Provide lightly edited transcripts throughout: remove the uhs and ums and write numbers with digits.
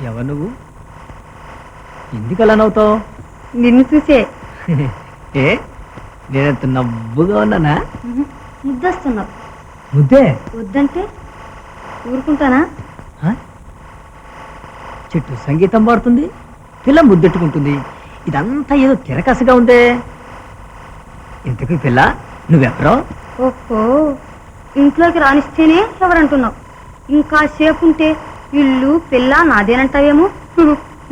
ఎవరు నువ్వు? ఎందుకు అలా నవ్వుతావు? నిన్ను చూసే. ఏ నేనంత నవ్వుగా ఉన్నానా? ముద్దొస్తున్నావు. ముద్దే? వద్దంటే ఊరుకుంటానా? చెట్టు సంగీతం పాడుతుంది, పిల్ల ముద్దెట్టుకుంటుంది, ఇదంతా ఏదో తిరకసగా ఉందే. ఇంతకు పిల్ల నువ్వెవరో? ఓహో, ఇంట్లోకి రానిస్తేనే ఎవరంటున్నావు. ఇంకా సేపు ఉంటే ఇల్లు పిల్ల నాదేనంటావేమో.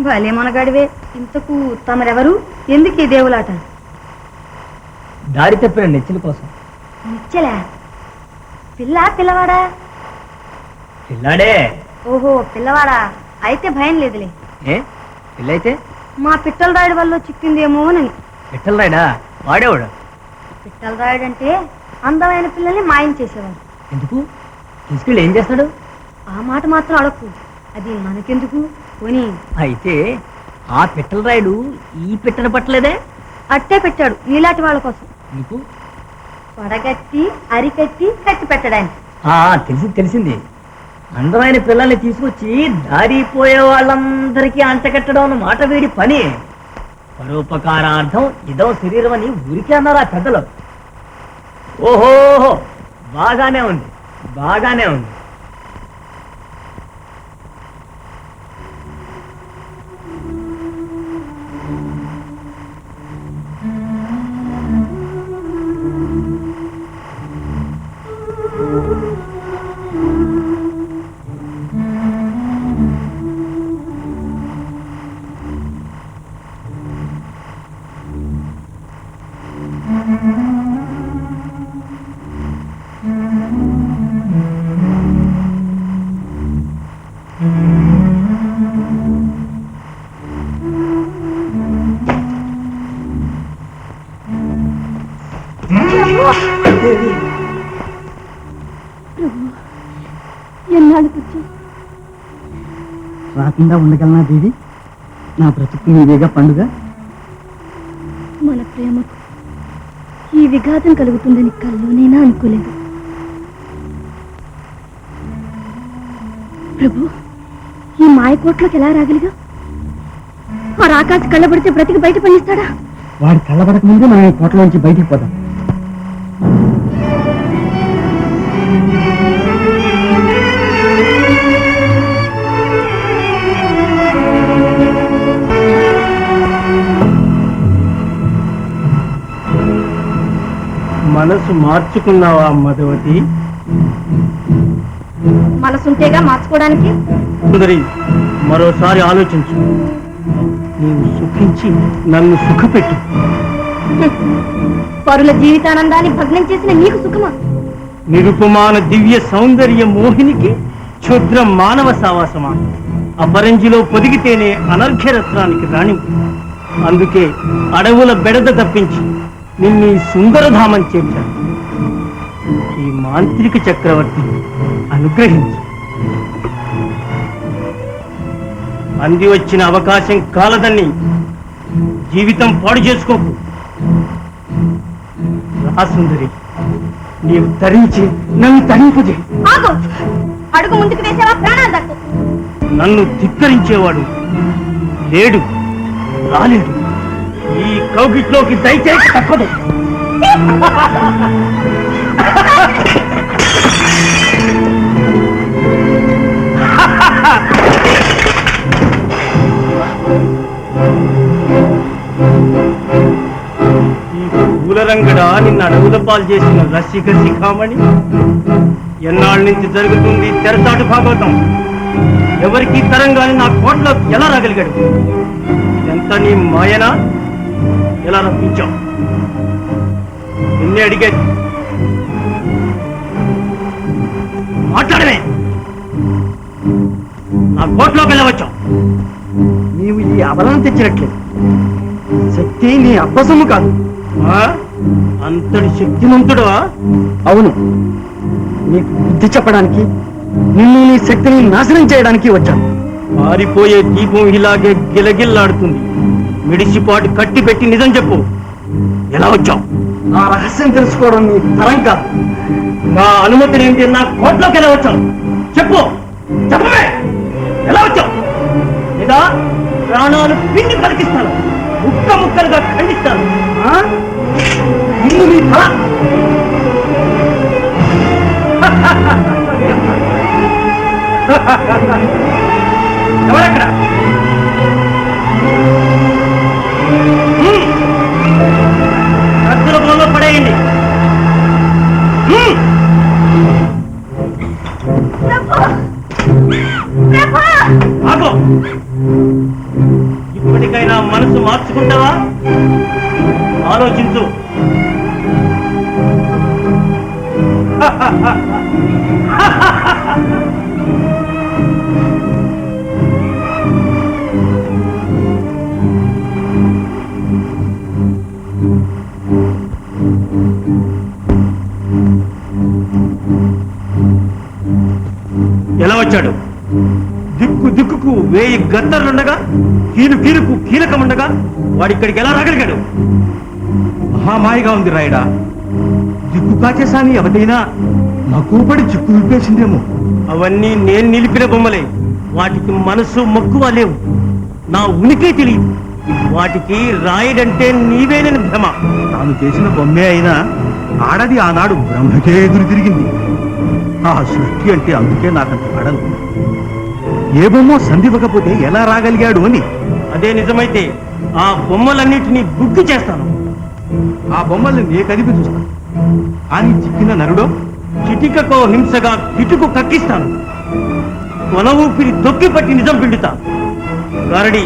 భలే మనగాడివే. ఇంతకు తమరెవరు? ఎందుకు ఈ దేవులాట? దారి తప్పిన నెచ్చిన కోసం. నిచ్చలే? పిల్ల పిల్లవాడా? పిల్లాడే. ఓహో, పిల్లవాడా? అయితే భయం లేదులే. ఏ పిల్లయితే? మా పిట్టల రాయుడు వల్ల చిక్కిందేమోనని. పిట్టల రాయుడా? వాడేవాడు? పిట్టల రాయుడు అంటే అందమైన పిల్లల్ని మాయం చేసేవాడు. ఎందుకు? తీసుకెళ్ళి ఏం చేస్తాడు? ఆ మాట మాత్రం అడక్కు, అది మనకెందుకు కొని. అయితే ఆ పిట్టల రాయుడు ఈ పిట్టను పట్టలేదే? అట్టే పెట్టాడు నీలాంటి వాళ్ళ కోసం. నీకు పడగట్టి అరికట్టి కట్టి పెట్టడానికి. తెలిసింది. అందమైన పిల్లల్ని తీసుకొచ్చి దారిపోయే వాళ్ళందరికీ అంటగట్టడం అన్నమాట వీడి పని. పరోపకారార్థం ఇదో శరీరం అని ఊరికే అన్నారు ఆ పెద్దలు. ఓహోహో, బాగానే ఉంది, బాగానే ఉంది. రాకుండా ఉండగలనా దేవి? నా బ్రతుకు నీవేగా పండుగ. మన ప్రేమకు ఈ విఘాతం కలుగుతుందని కల్లోనైనా అనుకోలేదు. ప్రభు, ఈ మాయకోట్లోకి ఎలా రాగలిగా? ఆ రాకాసి కళ్ళబడితే బ్రతికి బయట పనిస్తాడా? వాడి కళ్ళబడక ముందే మనం ఈ కోటలోంచి బయటికి పోదాం. మనసు మార్చుకున్నావా మధువతి? మనసుంటేగా మార్చుకోవడానికి. సుందరి, మరోసారి ఆలోచించు. నీవు సుఖించి నన్ను సుఖపెట్టు. పరుల జీవితానందాన్ని భగ్నం చేసిన నీకు సుఖమా? నిరుపమాన దివ్య సౌందర్య మోహినికి క్షుద్ర మానవ సావాసమా? అపరంజిలో పొదిగితేనే అనర్ఘ్యరత్నానికి రాణి. అందుకే అడవుల బెడద తప్పించి నిన్ను సుందరధామం చేర్చాను. ఈ మాంత్రిక చక్రవర్తి అనుగ్రహించు. అంది వచ్చిన అవకాశం కాలదని జీవితం పాడు చేసుకోకు. రా సుందరి, నీవు తరించి నన్ను తరింపజే. అడుగు ముందుకు వేసావా ప్రాణాలు దక్కు. నన్ను ధిక్కరించేవాడు లేడు, రాలేడు. ఈ కౌగిట్లోకి దయచేసి తప్పదు. ఈ పూలరంగడా నిన్ను అడవుల పాలు చేసిన రసిక శిఖామణి. ఎన్నాళ్ళ నుంచి జరుగుతుంది తెరచాటు భాగవతం. ఎవరికి తరంగాని నా కోట్లో ఎలా రాగలిగాడు? ఎంత నీ మాయనా? ఎలా రప్పించావు? నిన్నే అడిగేది. మాట్లాడమే. నా కోట్లోకి వెళ్ళవచ్చావు. నీవు ఈ అబలను తెచ్చినట్లేదు. శక్తి నీ అబ్బసము కాదు. అంతటి శక్తిమంతుడా? అవును, నీకు బుద్ధి చెప్పడానికి, నిన్ను నీ శక్తిని నాశనం చేయడానికి వచ్చాను. పారిపోయే దీపం ఇలాగే గిలగిల్లాడుతుంది. మిడిసిపాటు కట్టి పెట్టి నిజం చెప్పు, ఎలా వచ్చావు? ఆ రహస్యం తెలుసుకోవడం నీ తరం కాదు. నా అనుమతి లేని నా కోట్లోకి ఎలా వచ్చావు? చెప్పు, చెప్పవే, ఎలా వచ్చావు? లేదా ప్రాణాలు పిండి పలికిస్తాను, ముక్క ముక్కలుగా ఖండిస్తాను. ఇల్లు నీ తల. ఎవరక్కడ? కత్తుల పొలంలో పడేయండి. ఆగో, ఇప్పటికైనా మనసు మార్చుకుంటావా? ఆలోచించు. ఎలా వచ్చాడు? దిక్కు దిక్కుకు 1000 గద్దర్లుండగా, కీలు కీలుకు కీలకముండగా వాడిక్కడికి ఎలా రాగలిగాడు? మహామాయిగా ఉంది రాయుడా. దిక్కు కాచేసాని ఎవరైనా మక్కువపడి చిక్కు విప్పేసిందేమో. అవన్నీ నేను నిలిపిన బొమ్మలే. వాటికి మనసు మక్కువ లేవు. నా ఉనికి తెలియదు. వాటికి రాయుడంటే నీవేనని భ్రమ. తాను చేసిన బొమ్మే అయినా ఆడది ఆనాడు బ్రహ్మకే ఎదురు తిరిగింది. ఆ సృష్టి అంటే అందుకే నాకంత పడదు. ఏ బొమ్మ సంధివ్వకపోతే ఎలా రాగలిగాడు అని. అదే నిజమైతే ఆ బొమ్మలన్నిటినీ బుగ్గి చేస్తాను. ఆ బొమ్మల్ని నే కదిపి చూస్తాను. కానీ చిక్కిన నరుడో చిటికకో హింసగా కిటుకు కక్కిస్తాను. కొన ఊపిరి తొక్కి పట్టి నిజం పిండుతా. గారడి,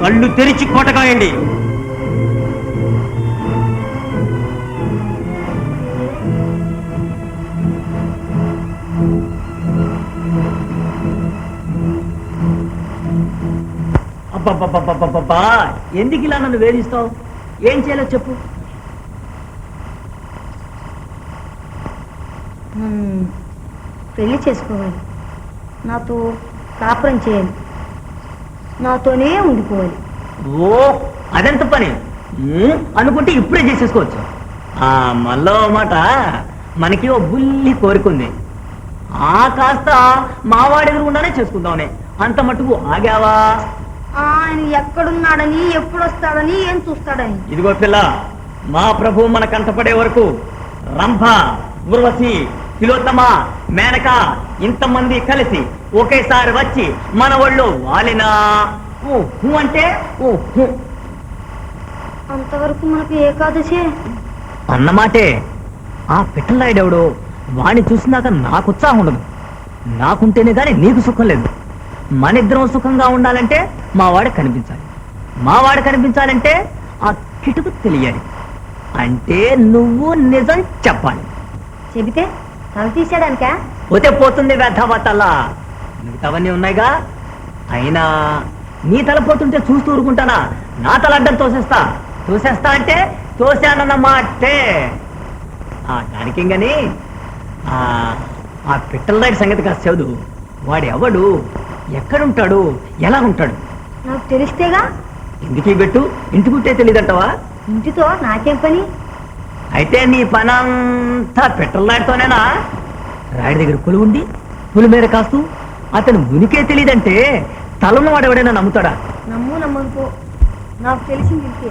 కళ్ళు తెరిచి కోటకాయండి. అబ్బబ్బబ్బబ్బబ్బబ్బా, ఎందుకు ఇలా నన్ను వేధిస్తావు? ఏం చేయాలో చెప్పు. పెళ్లి చేసుకోవాలి, నాతో కాపురం చేయాలి, నాతోనే ఉండిపోవాలి. ఓ, అదెంత పని అనుకుంటే ఇప్పుడే చేసేసుకోవచ్చు. మళ్ళీ మాట, మనకి ఓ బుల్లి కోరికుంది. ఆ కాస్త మావాడి ఎదురుగుండానే చేసుకుందామని. అంత మటుకు ఆగావా? ఆయన ఎక్కడున్నాడని, ఎప్పుడు వస్తాడని, ఏం చూస్తాడని. ఇదిగో పిల్ల, మా ప్రభు మన కంటపడే వరకు రంభ, ఉర్వశి, తిలోత్తమ, మేనక ఇంతమంది కలిసి ఒకేసారి వచ్చి మన ఒళ్ళు వాలినా అంటే అంతవరకు మనకు ఏకాదశి అన్నమాటే. ఆ పిట్టలాయుడెవడు, వాణ్ణి చూసినాక నాకు ఉత్సాహం ఉండదు. నాకుంటేనే గాని నీకు సుఖం లేదు. మనిద్దరం సుఖంగా ఉండాలంటే మావాడు కనిపించాలి. మావాడు కనిపించాలంటే ఆ కిటుకు తెలియాలి. అంటే నువ్వు నిజం చెప్పాలి. చెబితే తల తీసేయడానికా? పోతే పోతుంది వ్యర్థవతల్లా. మిగతావన్నీ ఉన్నాయిగా. అయినా నీ తల పోతుంటే చూస్తూ ఊరుకుంటానా? నా తల అడ్డం తోసేస్తా అంటే తోసానన్నమాటే. దానికి గాని ఆ పిట్టలరాయుడి సంగతి కాస్త చదువు. వాడు ఎవడు, ఎక్కడుంటాడు, ఎలా ఉంటాడు? నాకు తెలిస్తేగా. ఇంటికి పెట్టు, ఇంటికుంటే తెలియదంటావా? ఇంటితో నాకేం పని? అయితే నీ పనంతా పిట్టలరాయుడితోనేనా? రాయుడి దగ్గర పులి ఉండి పులి మీద కాస్తూ అతను ఉనికే తెలియదంటే తలను వాడెవడైనా నమ్ముతాడా? నమ్మనుకో, నాకు తెలిసింది ఇంకే.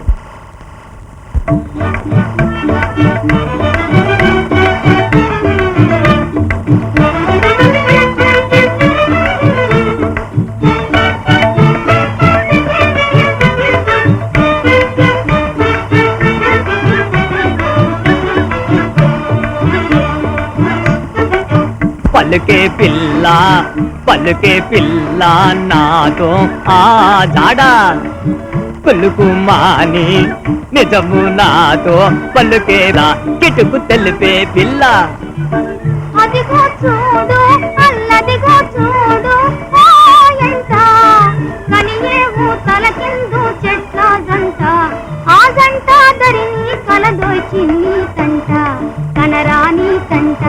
పలుకే పిల్ల నాతో ఆ జాడా పులుకు మాని నిజము నాతో పలుకేరా కిటుకు తెలిపే పిల్ల. అదిగో చూడు, అల్లదిగో చూడు, కనియేవు తల కిందు చెట్ల జంట, ఆ జంట దరిని కలదోయ్ చిన్ని తంట కనరాని తంట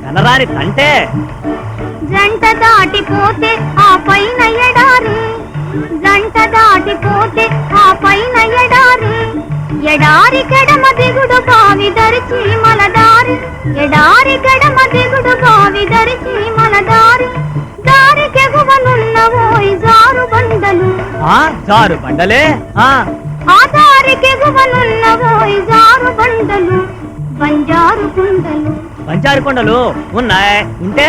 కనరాని తంటే జంట దాటిపోతే ఆ పైన ఎడారి జంట దాటిపోతే ఆ పైన ఎడారి ఎడారి కడమ దిగుడు బావి దరిచి మలదారి ఎడారి కడమ దిగుడు బావి దరిచి మలదారి దారికెగువనున్నవోయ్ జారు బండలు జారు బండలే ఆ దారికెగువనున్నవోయ్ జారు బండలు బంజారు కుండలు బంజారు కొండలు ఉన్నాయి ఉంటే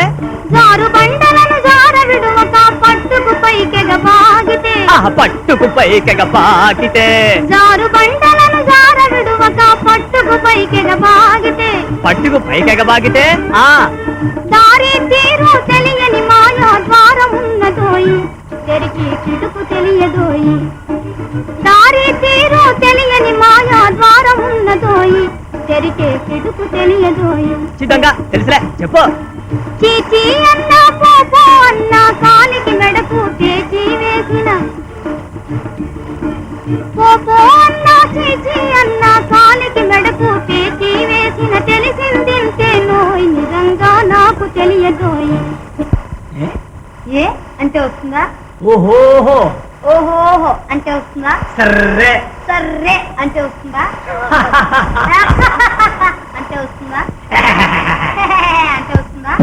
జారు బండలను జార విడువక పట్టుకు పైకెగబాగితే పట్టుకు పైకెగబాగితే జారు బండలను జార విడువక పట్టుకు పైకెగబాగితే పట్టుకు పైకెగబాగితే దారి తీరు తెలియని మాయా ద్వారం ఉన్నదోయి తెరికి కిటుకు తెలియదోయి దారి తీరు తెలియని మాయా ద్వారం ఉన్నదోయి తెరికే కిటుకు తెలియదోయి చిత్తంగా తెలుసులే చెప్పు చీచీ అన్నా పోపో అన్నా కాలికి మెడకు చేచి వేసిన పోపో అన్నా చీచీ అన్నా కాలికి మెడకు చేచి వేసిన తెలిసిందింతే నోయ్ నిజంగా నాకు తెలియదోయి ఏ అంటే వస్తుందా ఓహోహో ఓహోహో అంటే వస్తుందా సర్రే సర్రే అంటే వస్తుందా అంటే వస్తుందా అంటే వస్తుందా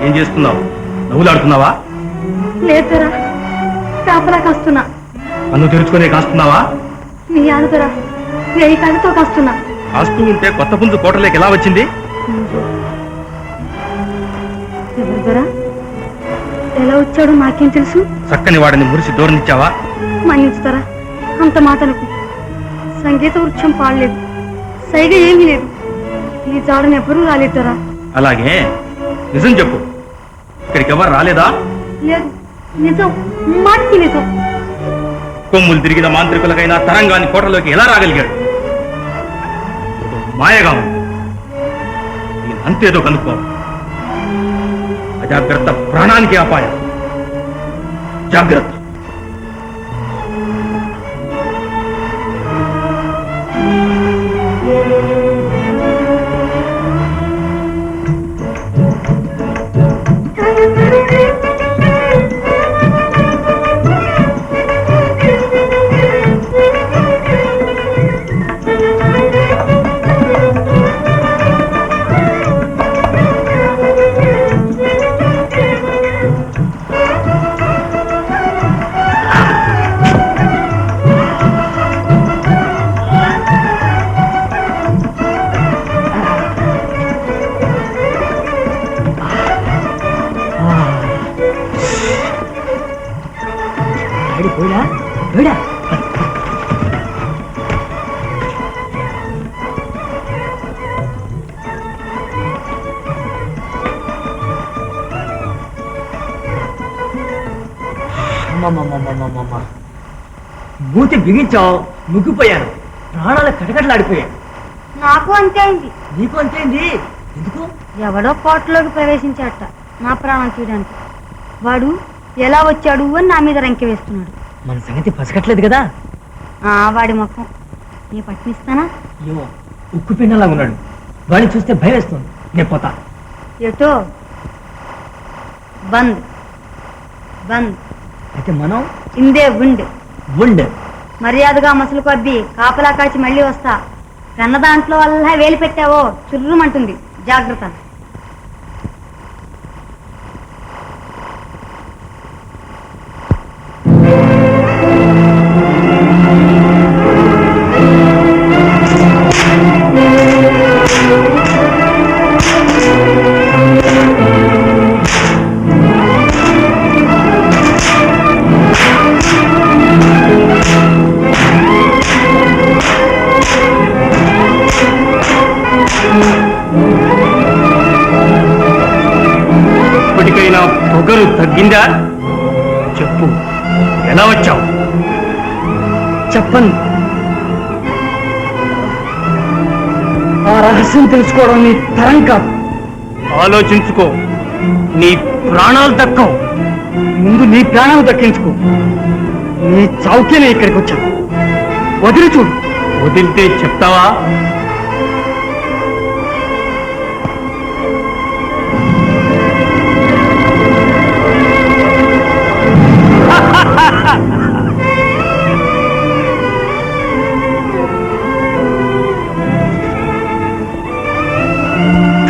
ఏం చేస్తున్నావు? నవ్వులాడుతున్నావా? లేదురా కాపలా కాస్తున్నా. కన్ను తెరుచుకునే కాస్తున్నావా? నీ ఆడుతురా వేయి కళ్ళతో కాస్తున్నా. కాస్తూ ఉంటే కొత్త పుంజు కోటలోకి ఎలా వచ్చింది? ఎవరుదరా ఎలా వచ్చాడో నాకేం తెలుసు. చక్కని వాడిని మురిసి దూరనిచ్చావా? మన్నించుతారా అంత మాటలకు. సంగీత వృక్షం పాడలేదు, సైగ ఏమీ లేదు. ఈ జాడను ఎవ్వరూ రాలేదురా. అలాగే నిజం చెప్పు, ఇక్కడికి ఎవరు రాలేదా? లేదు, నిజం, మాటికి నిజం. కొమ్ములు తిరిగిన మాంత్రికులకైనా తరంగాన్ని కోటలోకి ఎలా రాగలిగాడు? మాయగా ఉంది. దీని అంతేదో కనుక్కో. అజాగ్రత్త ప్రాణానికి అపాయం. జాగ్రత్త. పోయినా పోయినా మూతి బిగించావు, ముగ్గిపోయాను. ప్రాణాలు కటకటలాడిపోయాయి. నాకు అంతే అయింది. నీకు అంతేంది? ఎందుకు? ఎవడో కోటలోకి ప్రవేశించాట నా ప్రాణం తీయడానికి. వాడు ఎలా వచ్చాడు అని నా మీద రంకె వేస్తున్నాడు. మన సంగతి పసకట్లేదు కదా. వాడి ముఖం నీ పట్టినిస్తానా? ఏమో ఉక్కు పిన్నలాగా ఉన్నాడు. వాడిని చూస్తే భయం వేస్తుంది. నేను పోతా. ఎటో బంద్ బంద్. అయితే మనం ఇందే ఉండు. ఉండ్ మర్యాదగా మసలు కొద్దీ కాపలా కాచి మళ్ళీ వస్తా. కన్న దాంట్లో వల్ల వేలు పెట్టావో చుర్రుమంటుంది. జాగ్రత్త. దగ్గరు తగ్గిందా? చెప్పు, ఎలా వచ్చావు? చెప్పను. ఆ రహస్యం తెలుసుకోవడం నీ తరం కాదు. ఆలోచించుకో, నీ ప్రాణాలు దక్కవు. ముందు నీ ప్రాణాలు దక్కించుకో. నీ చౌకే నేను ఇక్కడికి వచ్చాను. వదిలి చూడు. వదిలితే చెప్తావా?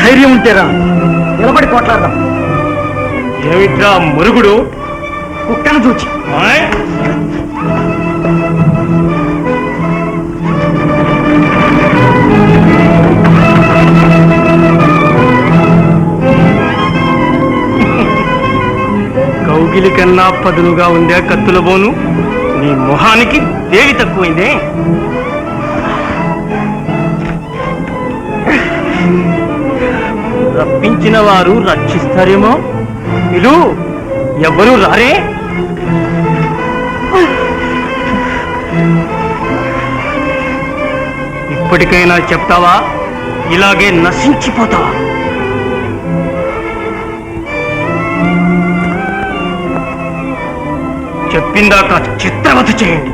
ధైర్యం ఉంటేరా, నిలబడి కొట్లాడదాం. ఏమిట్రా మురుగుడు? కుక్కను చూచి. ఆయ్? కౌగిలి కన్నా పదునుగా ఉందే కత్తుల బోను. నీ మొహానికి దేవి తక్కువైందే. రప్పించిన వారు రక్షిస్తారేమో. ఇలు ఎవ్వరూ రారే. ఇప్పటికైనా చెప్తావా? ఇలాగే నశించిపోతావా? చెప్పిందాక చిత్రవత చేయండి.